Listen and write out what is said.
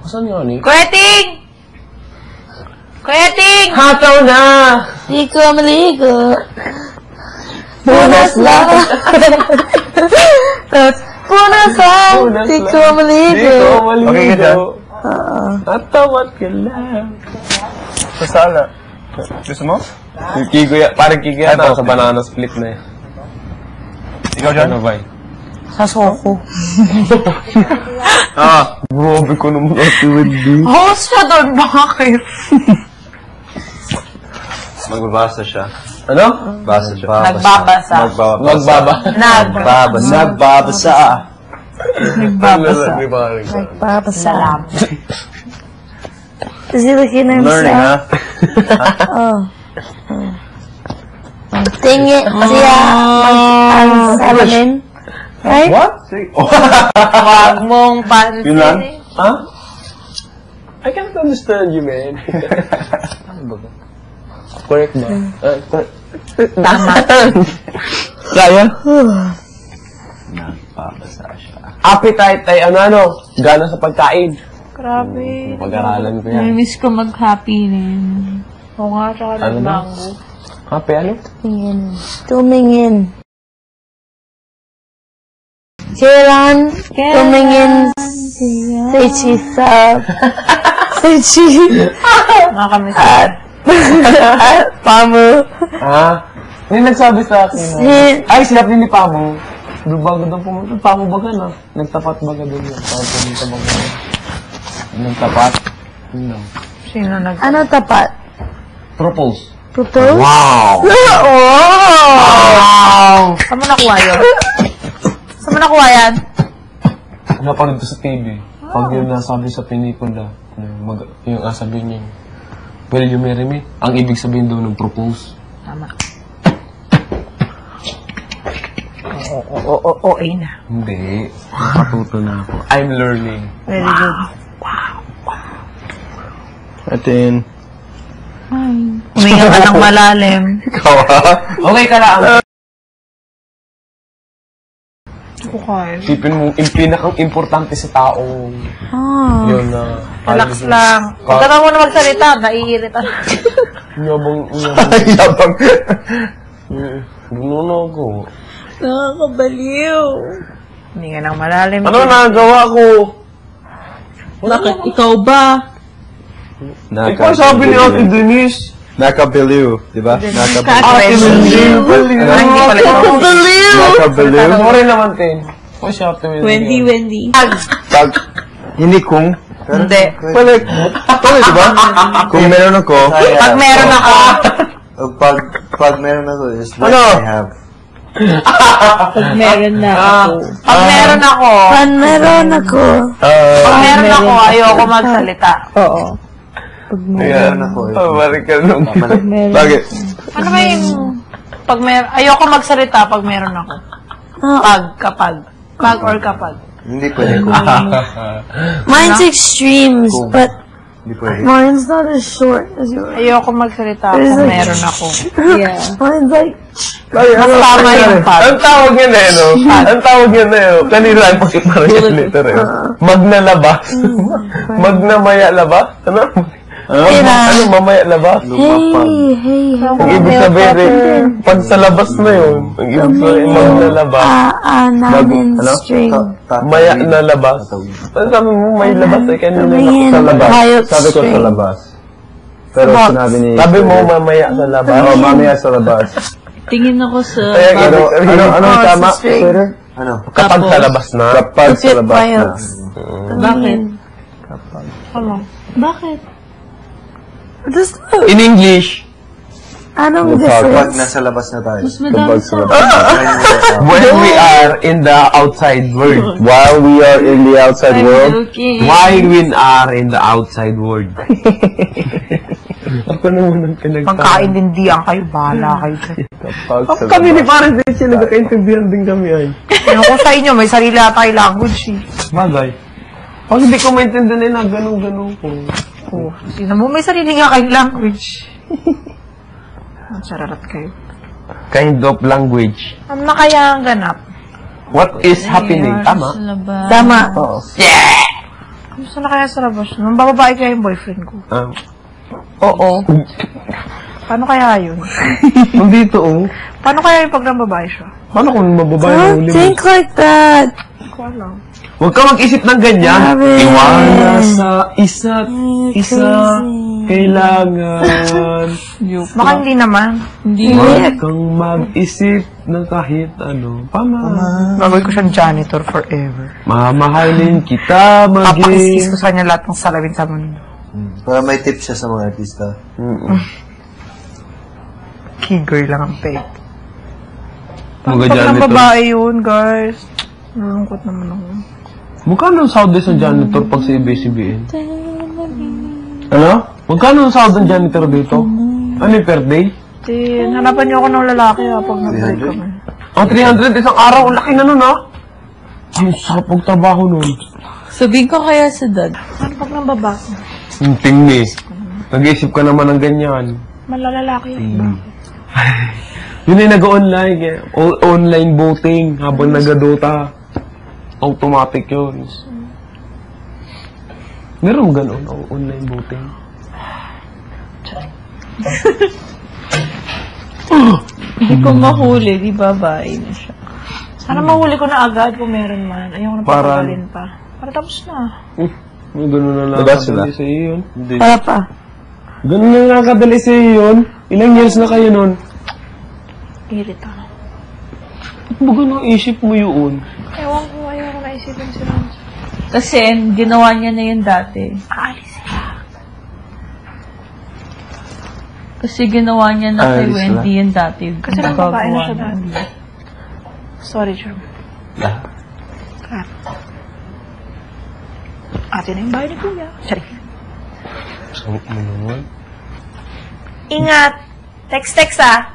Saan yun eh? Kuya Ting! Kuya Ting! Hataw na! Di ko maligo. Punas lang. Punas lang. Di ko maligo. Okay ka dyan? Natawat ka lang. Sasala. Gusto mo? Parang kikuya na sa banana split na eh. Ikaw dyan? Ano ba eh? Sa soko. Grabe ko naman ati Wendy. Host siya doon, bakit? Magbabasa siya. Ano? Basa siya. Nagbabasa. Magbaba. Nagbabasa. Nagbabasa. Nagpapasa. Is he looking at Learning, ha? Oh. Tingin siya mag-salamin. Right? What? Huwag mong pansin. Yun lang? Huh? I can't understand you, man. Correct ba? Tama. Kaya? Nagbabasa siya. Appetite ay ano? Gana sa pagkain. Grabe. Pag-aralan ko yan. Namiss ko mag-happinin. Oo nga, tsaka Ano na? nagbango. Happy ano? Tingin. Tumingin. Kailan tumingin sa chisap. Sa chisap. Nakakamiss. At Pamo. Hindi nagsabi sa akin. Ay, sinap din ni Pamo. Bago daw pumunta. Pamo baga na. Nagtapat baga doon yun. Para pumunta baga. Nagtapat. Yun lang. Sino nag... Ano tapat? Propose. Propose? Wow! Wow! Saan mo nakuha yun? Saan mo nakuha yan? Napanood ko sa TV. Pag yun nasabi sa pelikula, yung sabi niya, will you marry me? Ang ibig sabihin daw ng propose. Tama. Oo, na. Hindi. Nakatuto na ako. I'm learning. Very good. Atin. Huminga ka ng malalim. Ikaw ha? Okay ka lang. Okay. Sipin mo, yung pinakang-importante sa tao. Yun na. Relax lang. Pagkata mo na magsalita, naiirita na. Yabang. Yabang. Gulo ako. Nakakabaliw. Huminga ng malalim. Ano nagawa ko? Bakit ikaw ba? Ikaw sabi ni Ate Denise. Nakabiliw, di ba? Nakabiliw. Hindi pala ito. Nakabiliw. Ano mo rin naman, Tin? O siya, Wendy. Pag, hindi kung. Hindi. Balik. Ito di ba? Kung meron ako. Pag meron ako. Pag meron ako is what Ano? I have. Pag meron na ako. Pag meron ako. Pag meron ako. Pag meron ako, ayoko magsalita. Oo. Pag meron Meron ako. balik ka nung. Bakit? Ano ba yung... Pag meron... Ayoko magsalita pag meron ako. Kapag. Pag or kapag. Hindi pwede kung. Mine's extremes, but Hindi pwede. mine's not as short as yours. Ayoko magsalita There's kung like- meron ako. Yeah. Mine's like, Mas tama yung pag. Ang tawag yun eh, no? Ang tawag yun eh, no? Kanina lang pakit na rin yung letter eh. Magnalabas. Magnamaya labas? Ano? Ano, mamaya labas? hey. Ang ibig sabihin eh, pag sa labas na yun, ang ibig sabihin, magnalabas. namin Ano? string. Maya na labas. Ano sabi mo, may labas eh, kanina Tumingin. Sa labas. Hayop Sabi ko sa string. labas. Pero sinabi ni... Sabi mo, mamaya sa labas. Oo, mamaya sa labas. Tingin ako sa... Ano tama? sa string. Twitter? Ano? Kapag sa labas na. Kapag sa Look at labas my na. hopes. Bakit? Ano? Bakit? In English, Anong Kapag difference? nasa labas na tayo. madami Kapag sa labas. when we are in the outside world. While we are in the outside world. joking. While we are in the outside world. Ako naman ang pinagtama. Pagkaintindihan kayo, bahala kayo. Kapag sa Kami ni labas. parang din sila nagkaintindihan din kami ay. Ano ko sa inyo, may sarili na tayo language eh. Bagay. Pag hindi ko maintindihan na ganun-ganun ko. Oh, sino mo, may sarili nga kayong language. Ang sararat kayo. Kind of language. Ano na kaya ang ganap? What is happening? Tama? Tama. Oo. Gusto na kaya sa labas? Nung bababae kaya yung boyfriend ko. Oo. Paano kaya yun? Nandito, oh. Paano kaya yung pag babae siya? Paano kung mababae na Don't huli mo? think like that. Hindi ko alam. Huwag ka mag-isip ng ganyan. Grabe. Iwala sa isa't isa. Kailangan. Baka hindi naman. Huwag kang mag-isip ng kahit ano. Gagawin ko siyang janitor forever. Mamahalin kita Papakiskis maging. ko sa kanya lahat ng salamin sa mundo. Para may tip siya sa mga artista. Key-girl lang ang peg. Mga Pag ng janitor. babae yun, guys. Nalungkot naman ako. Magkano ang sahod sa janitor pag sa ABS-CBN? Ano? Magkano ang sahod ng janitor dito? Ano yung per day? Hanapan niyo ako ng lalaki pag nag-break kami. Ang 300 isang araw. Ang laki na nun, ha? Ang sarap magtrabaho nun. Sabihin ko kaya sa dad. Ano pag ng babae? Yung tingni. Nag-iisip ka naman ng ganyan. Malalalaki yun. Yun ay nag-online. Online voting habang nagadota. Automatic yun. Meron ganun, online voting. Hindi ko mahuli, di babae na siya. Sana mahuli ko na agad kung meron man. Ayaw na Para- patagalin pa. Para tapos na. May ganun na Diba sila? nakakadali sa iyo yun. Para pa. Ganun na nakakadali sa iyo yun. Ilang years na kayo nun? Irita. Ba't ba ganun isip mo yun? Ewan ko, ayaw ko naisipin si Rams. Kasi ginawa niya na yun dati. Aalis sila. Kasi ginawa niya na kay Ayos Wendy yun dati. Kasi nang babae na siya Nagagawa dati. Sorry, Jerm. Ate na yung bahay ni Kuya. Sorry. Ano naman? Ingat! Text ah!